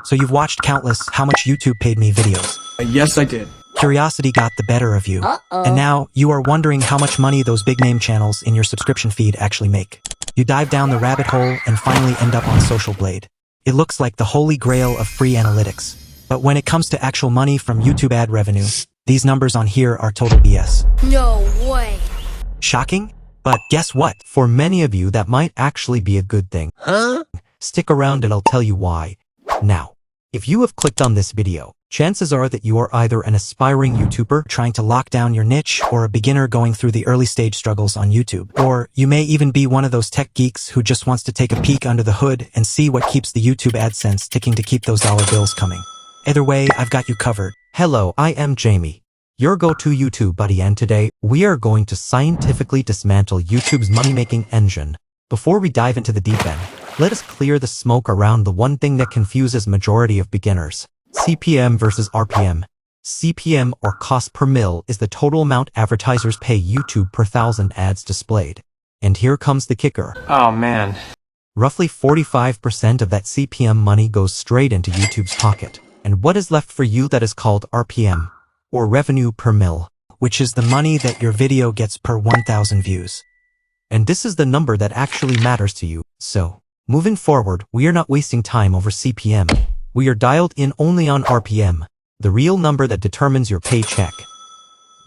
So you've watched countless "how much YouTube paid me" videos. Yes, I did. Curiosity got the better of you. And now you are wondering how much money those big name channels in your subscription feed actually make. You dive down the rabbit hole and finally end up on Social Blade. It looks like the holy grail of free analytics. But when it comes to actual money from YouTube ad revenue, these numbers on here are total BS. No way. Shocking? But guess what? For many of you, that might actually be a good thing. Stick around and I'll tell you why. Now, if you have clicked on this video, chances are that you are either an aspiring YouTuber trying to lock down your niche or a beginner going through the early stage struggles on YouTube. Or you may even be one of those tech geeks who just wants to take a peek under the hood and see what keeps the YouTube AdSense ticking to keep those dollar bills coming. Either way, I've got you covered. Hello, I am Jamie, your go-to YouTube buddy, and today we are going to scientifically dismantle YouTube's money-making engine. Before we dive into the deep end, let us clear the smoke around the one thing that confuses majority of beginners. CPM versus RPM. CPM, or cost per mil, is the total amount advertisers pay YouTube per 1,000 ads displayed. And here comes the kicker. Oh man. Roughly 45% of that CPM money goes straight into YouTube's pocket. And what is left for you that is called RPM, or revenue per mil, which is the money that your video gets per 1,000 views. And this is the number that actually matters to you. So, moving forward, we are not wasting time over CPM. We are dialed in only on RPM, the real number that determines your paycheck.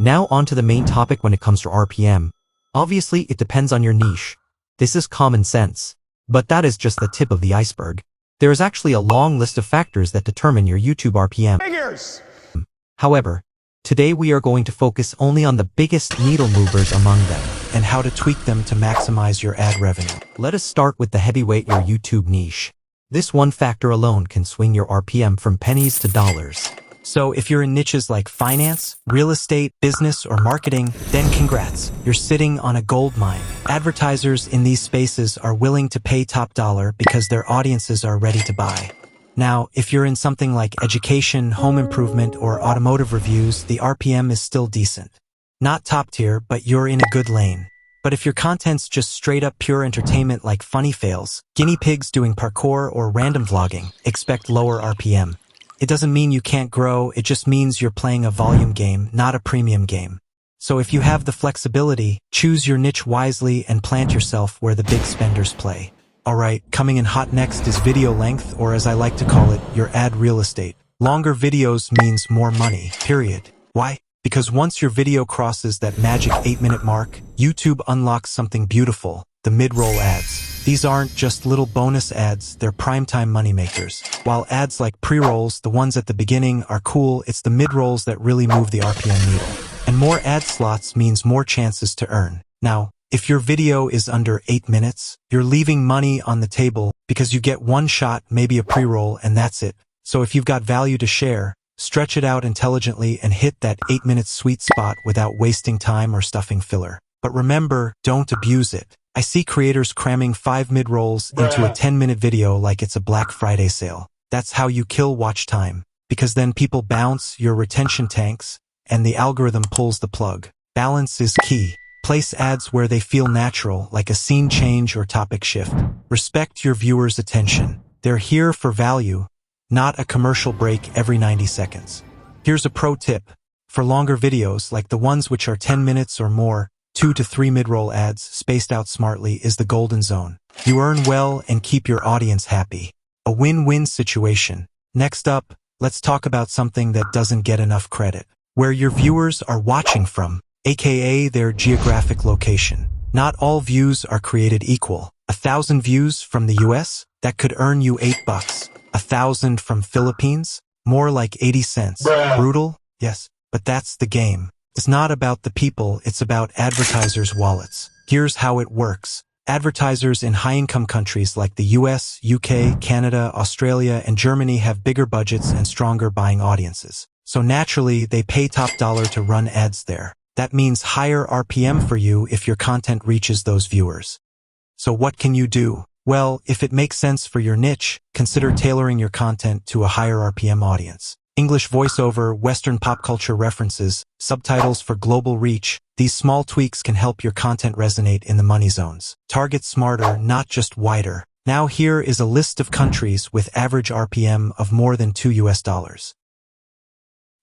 Now on to the main topic when it comes to RPM. Obviously, it depends on your niche. This is common sense. But that is just the tip of the iceberg. There is actually a long list of factors that determine your YouTube RPM. Figures. However, today we are going to focus only on the biggest needle movers among them and how to tweak them to maximize your ad revenue. Let us start with the heavyweight, your YouTube niche. This one factor alone can swing your RPM from pennies to dollars. So if you're in niches like finance, real estate, business, or marketing, then congrats, you're sitting on a gold mine. Advertisers in these spaces are willing to pay top dollar because their audiences are ready to buy. Now, if you're in something like education, home improvement, or automotive reviews, the RPM is still decent. Not top tier, but you're in a good lane. But if your content's just straight up pure entertainment like funny fails, guinea pigs doing parkour, or random vlogging, expect lower RPM. It doesn't mean you can't grow, it just means you're playing a volume game, not a premium game. So if you have the flexibility, choose your niche wisely and plant yourself where the big spenders play. Alright, coming in hot next is video length, or as I like to call it, your ad real estate. Longer videos means more money, period. Why? Because once your video crosses that magic 8-minute mark, YouTube unlocks something beautiful, the mid-roll ads. These aren't just little bonus ads, they're primetime moneymakers. While ads like pre-rolls, the ones at the beginning, are cool, it's the mid-rolls that really move the RPM needle. And more ad slots means more chances to earn. Now, if your video is under 8 minutes, you're leaving money on the table because you get one shot, maybe a pre-roll, and that's it. So if you've got value to share, stretch it out intelligently and hit that 8-minute sweet spot without wasting time or stuffing filler. But remember, don't abuse it. I see creators cramming 5 mid-rolls into a 10-minute video like it's a Black Friday sale. That's how you kill watch time, because then people bounce, your retention tanks, and the algorithm pulls the plug. Balance is key. Place ads where they feel natural, like a scene change or topic shift. Respect your viewers' attention. They're here for value, not a commercial break every 90 seconds. Here's a pro tip. For longer videos, like the ones which are 10 minutes or more, 2 to 3 mid-roll ads, spaced out smartly, is the golden zone. You earn well and keep your audience happy. A win-win situation. Next up, let's talk about something that doesn't get enough credit. Where your viewers are watching from, aka their geographic location. Not all views are created equal. 1,000 views from the US? That could earn you $8. 1,000 from Philippines? More like 80 cents. Brutal? Yes, but that's the game. It's not about the people, it's about advertisers' wallets. Here's how it works. Advertisers in high-income countries like the US, UK, Canada, Australia, and Germany have bigger budgets and stronger buying audiences. So naturally, they pay top dollar to run ads there. That means higher RPM for you if your content reaches those viewers. So what can you do? Well, if it makes sense for your niche, consider tailoring your content to a higher RPM audience. English voiceover, Western pop culture references, subtitles for global reach, these small tweaks can help your content resonate in the money zones. Target smarter, not just wider. Now here is a list of countries with average RPM of more than $2.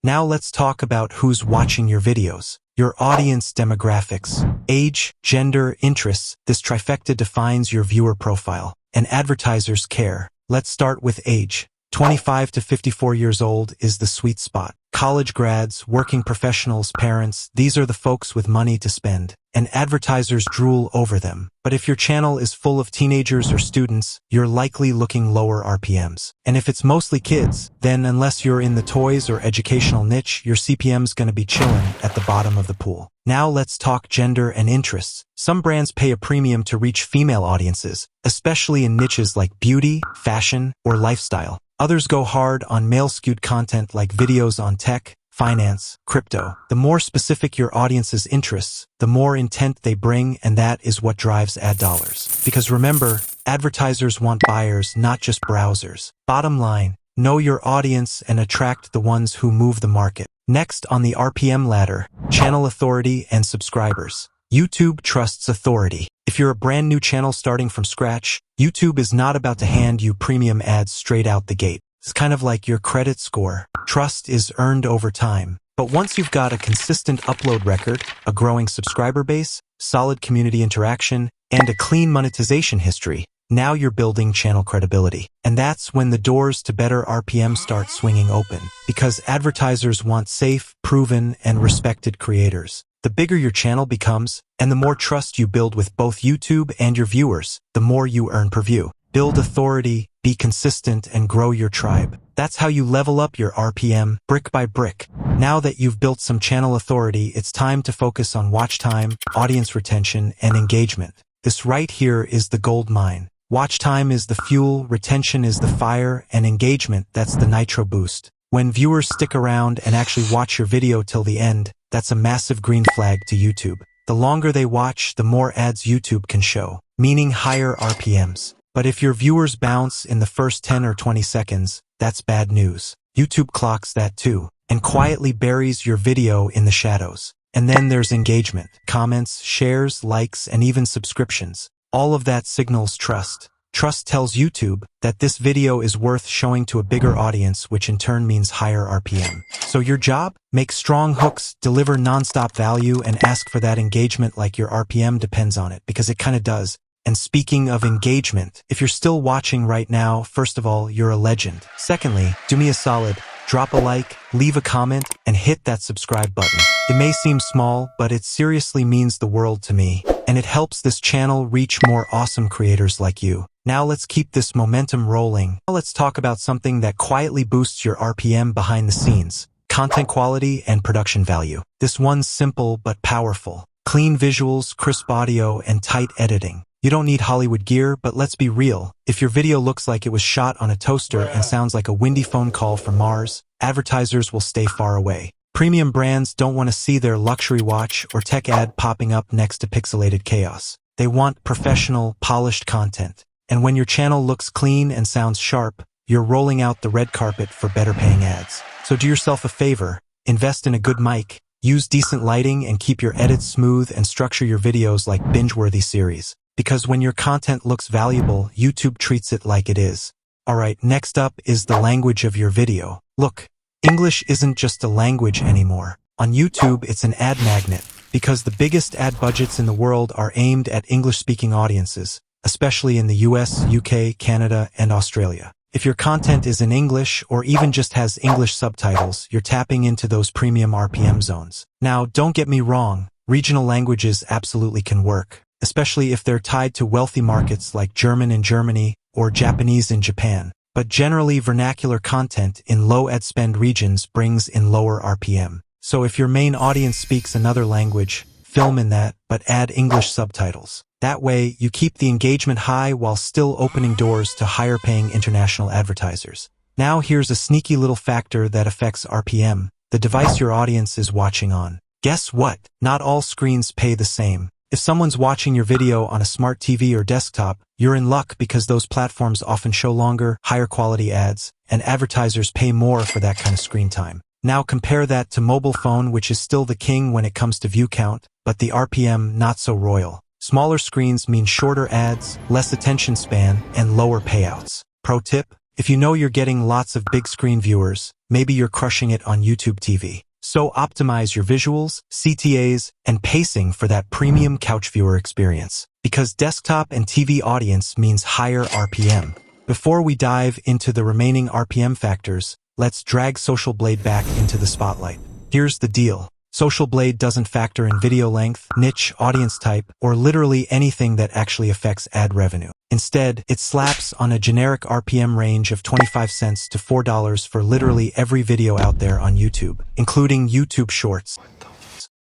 Now let's talk about who's watching your videos. Your audience demographics, age, gender, interests. This trifecta defines your viewer profile, and advertisers care. Let's start with age. 25 to 54 years old is the sweet spot. College grads, working professionals, parents, these are the folks with money to spend, and advertisers drool over them. But if your channel is full of teenagers or students, you're likely looking lower RPMs. And if it's mostly kids, then unless you're in the toys or educational niche, your CPM's gonna be chillin' at the bottom of the pool. Now let's talk gender and interests. Some brands pay a premium to reach female audiences, especially in niches like beauty, fashion, or lifestyle. Others go hard on male-skewed content like videos on tech, finance, crypto. The more specific your audience's interests, the more intent they bring, and that is what drives ad dollars. Because remember, advertisers want buyers, not just browsers. Bottom line, know your audience and attract the ones who move the market. Next on the RPM ladder, channel authority and subscribers. YouTube trusts authority. If you're a brand new channel starting from scratch, YouTube is not about to hand you premium ads straight out the gate. It's kind of like your credit score. Trust is earned over time. But once you've got a consistent upload record, a growing subscriber base, solid community interaction, and a clean monetization history, now you're building channel credibility. And that's when the doors to better RPM start swinging open. Because advertisers want safe, proven, and respected creators. The bigger your channel becomes, and the more trust you build with both YouTube and your viewers, the more you earn per view. Build authority, be consistent, and grow your tribe. That's how you level up your RPM, brick by brick. Now that you've built some channel authority, it's time to focus on watch time, audience retention, and engagement. This right here is the gold mine. Watch time is the fuel, retention is the fire, and engagement, that's the nitro boost. When viewers stick around and actually watch your video till the end, that's a massive green flag to YouTube. The longer they watch, the more ads YouTube can show, meaning higher RPMs. But if your viewers bounce in the first 10 or 20 seconds, that's bad news. YouTube clocks that too, and quietly buries your video in the shadows. And then there's engagement, comments, shares, likes, and even subscriptions. All of that signals trust. Trust tells YouTube that this video is worth showing to a bigger audience, which in turn means higher RPM. So your job? Make strong hooks, deliver nonstop value, and ask for that engagement like your RPM depends on it, because it kind of does. And speaking of engagement, if you're still watching right now, first of all, you're a legend. Secondly, do me a solid. Drop a like, leave a comment, and hit that subscribe button. It may seem small, but it seriously means the world to me, and it helps this channel reach more awesome creators like you. Now let's keep this momentum rolling. Now let's talk about something that quietly boosts your RPM behind the scenes. Content quality and production value. This one's simple but powerful. Clean visuals, crisp audio, and tight editing. You don't need Hollywood gear, but let's be real. If your video looks like it was shot on a toaster and sounds like a windy phone call from Mars, advertisers will stay far away. Premium brands don't want to see their luxury watch or tech ad popping up next to pixelated chaos. They want professional, polished content. And when your channel looks clean and sounds sharp, you're rolling out the red carpet for better paying ads. So do yourself a favor, invest in a good mic, use decent lighting, and keep your edits smooth and structure your videos like binge-worthy series. Because when your content looks valuable, YouTube treats it like it is. Alright, next up is the language of your video. Look, English isn't just a language anymore. On YouTube, it's an ad magnet, because the biggest ad budgets in the world are aimed at English-speaking audiences, especially in the US, UK, Canada, and Australia. If your content is in English or even just has English subtitles, you're tapping into those premium RPM zones. Now, don't get me wrong, regional languages absolutely can work, especially if they're tied to wealthy markets like German in Germany or Japanese in Japan. But generally, vernacular content in low ad spend regions brings in lower RPM. So if your main audience speaks another language, film in that, but add English subtitles. That way, you keep the engagement high while still opening doors to higher-paying international advertisers. Now here's a sneaky little factor that affects RPM, the device your audience is watching on. Guess what? Not all screens pay the same. If someone's watching your video on a smart TV or desktop, you're in luck because those platforms often show longer, higher-quality ads, and advertisers pay more for that kind of screen time. Now compare that to mobile phone, which is still the king when it comes to view count, but the RPM not so royal. Smaller screens mean shorter ads, less attention span, and lower payouts. Pro tip: if you know you're getting lots of big screen viewers, maybe you're crushing it on YouTube TV. So optimize your visuals, CTAs, and pacing for that premium couch viewer experience. Because desktop and TV audience means higher RPM. Before we dive into the remaining RPM factors, let's drag Social Blade back into the spotlight. Here's the deal. Social Blade doesn't factor in video length, niche, audience type, or literally anything that actually affects ad revenue. Instead, it slaps on a generic RPM range of 25 cents to $4 for literally every video out there on YouTube, including YouTube Shorts.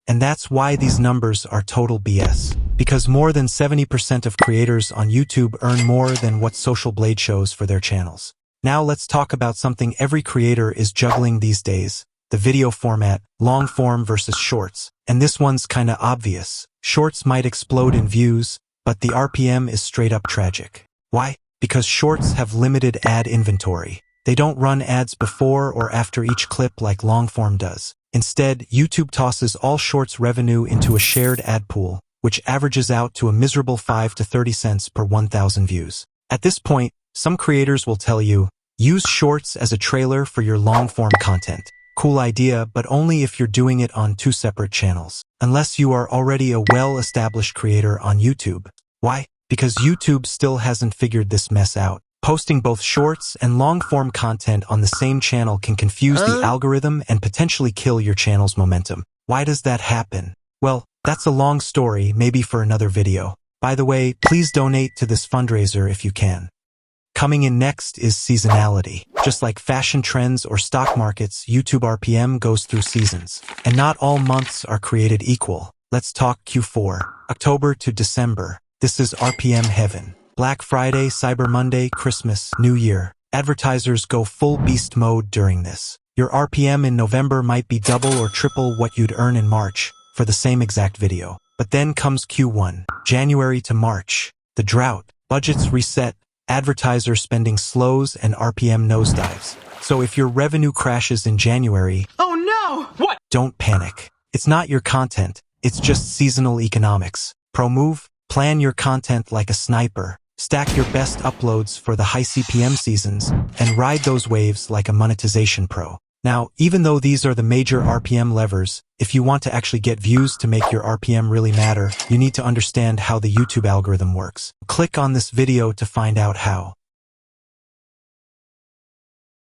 And that's why these numbers are total BS. Because more than 70% of creators on YouTube earn more than what Social Blade shows for their channels. Now let's talk about something every creator is juggling these days: the video format, long form versus shorts. And this one's kinda obvious. Shorts might explode in views, but the RPM is straight up tragic. Why? Because shorts have limited ad inventory. They don't run ads before or after each clip like long form does. Instead, YouTube tosses all shorts revenue into a shared ad pool, which averages out to a miserable 5 to 30 cents per 1,000 views. At this point, some creators will tell you, use shorts as a trailer for your long form content. Cool idea, but only if you're doing it on two separate channels. Unless you are already a well-established creator on YouTube. Why? Because YouTube still hasn't figured this mess out. Posting both shorts and long-form content on the same channel can confuse the algorithm and potentially kill your channel's momentum. Why does that happen? Well, that's a long story, maybe for another video. By the way, please donate to this fundraiser if you can. Coming in next is seasonality. Just like fashion trends or stock markets, YouTube RPM goes through seasons. And not all months are created equal. Let's talk Q4, October to December. This is RPM heaven. Black Friday, Cyber Monday, Christmas, New Year. Advertisers go full beast mode during this. Your RPM in November might be double or triple what you'd earn in March for the same exact video. But then comes Q1, January to March. The drought, budgets reset, advertiser spending slows, and RPM nosedives. So if your revenue crashes in January, oh no! What? Don't panic. It's not your content, it's just seasonal economics. Pro move: plan your content like a sniper. Stack your best uploads for the high CPM seasons, and ride those waves like a monetization pro. Now, even though these are the major RPM levers, if you want to actually get views to make your RPM really matter, you need to understand how the YouTube algorithm works. Click on this video to find out how.